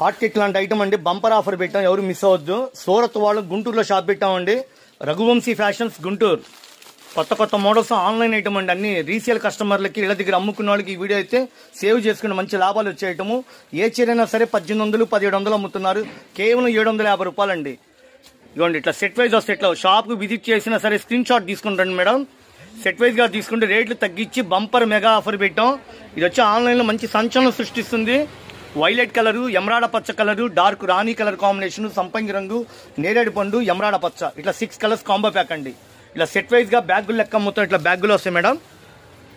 Hot cake లాంటి item అండి, bumper offer పెట్టాం, ఎవరు మిస్ అవ్వద్దు. సూరత్ వాళ్ళు గుంటూరులో షాప్ పెట్టామండి, రఘువంశీ ఫ్యాషన్స్ గుంటూరు. కొత్త కొత్త మోడల్స్ ఆన్లైన్ ఐటమ్ అండి, అన్ని రీసేల్ కస్టమర్లకి ఇళ్ళ దగ్గర అమ్ముకున్న వాళ్ళకి ఈ వీడియో అయితే సేవ్ చేసుకుని మంచి లాభాలు వచ్చే ఐటము. ఏ చీరైనా సరే 1800 1700 అమ్ముతున్నారు, కేవలం 750 రూపాయలండి. ఇవ్వండి ఇట్లా సెట్ వైజ్ వస్తే ఇట్లా షాప్ కు విజిట్ చేసినా సరే స్క్రీన్ షాట్ తీసుకుంటాండి మేడం. సెట్ వైజ్ గా తీసుకుంటే రేట్లు తగ్గించి బంపర్ మెగా ఆఫర్ పెట్టాం. ఇది వచ్చి ఆన్లైన్ లో మంచి సంచలనం సృష్టిస్తుంది. వైలెట్ కలరు, ఎమరాడ పచ్చ కలరు, డార్క్ రాణి కలర్ కాంబినేషన్, సంపంగి రంగు, నేరేడు పండు, ఎమరాడ పచ్చ, ఇట్లా 6 కలర్స్ కాంబో ప్యాక్ అండి. ఇలా సెట్ వైజ్ గా బ్యాగులు లెక్క మొత్తం ఇట్లా బ్యాగులు వస్తాయి మేడం.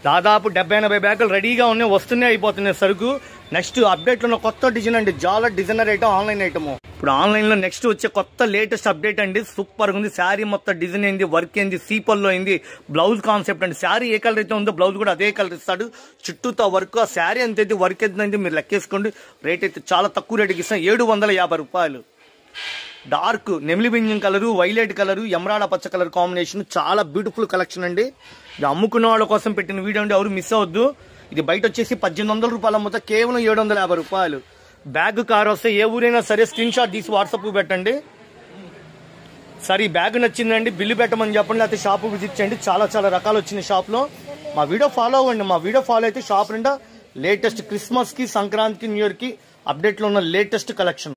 దాదాపు 70-80 బ్యాగులు రెడీగా ఉన్నాయి, వస్తున్నాయి, అయిపోతున్నాయి సరుకు. నెక్స్ట్ అప్డేట్ ఉన్న కొత్త డిజైన్ అండి, చాలా డిజైనర్ ఐటమ్, ఆన్లైన్ ఐటమ్. ఇప్పుడు ఆన్లైన్ లో నెక్స్ట్ వచ్చే కొత్త లేటెస్ట్ అప్డేట్ అండి, సూపర్ ఉంది. శారీ మొత్తం డిజైన్ అయింది, వర్క్ అయింది, సీపల్లో అయింది. బ్లౌజ్ కాన్సెప్ట్ అండి, శారీ ఏ కలర్ అయితే ఉందో బ్లౌజ్ కూడా అదే కలర్ ఇస్తాడు. చుట్టూతో వర్క్, ఆ శారీ ఎంతైతే వర్క్ అయితే మీరు లెక్కేసుకోండి. రేట్ అయితే చాలా తక్కువ రేటుకి ఇస్తాం, 750 రూపాయలు. డార్క్ నెమిలి బింజం కలరు, వైలెట్ కలరు, ఎమరాడ పచ్చ కలర్ కాంబినేషన్, చాలా బ్యూటిఫుల్ కలెక్షన్ అండి. ఇది అమ్ముకున్న వాళ్ళ కోసం పెట్టిన వీడియో అండి, ఎవరు మిస్ అవ్వద్దు. ఇది బయట వచ్చేసి 1800 రూపాయలు అమ్ముతా, కేవలం 750 రూపాయలు. బ్యాగ్ కార్ వస్తే ఏ ఊరైనా సరే స్క్రీన్ షాట్ తీసి వాట్సాప్ పెట్టండి. సరే ఈ బ్యాగ్ నచ్చిందండి, బిల్లు పెట్టమని చెప్పండి, లేకపోతే షాపు విజిట్ చేయండి. చాలా చాలా రకాలు వచ్చినాయి షాప్ లో. మా వీడియో ఫాలో అవ్వండి, మా వీడియో ఫాలో అయితే షాప్ నిండా లేటెస్ట్ క్రిస్మస్ కి, సంక్రాంతికి, న్యూ ఇయర్ కి అప్డేట్ లో ఉన్న లేటెస్ట్ కలెక్షన్.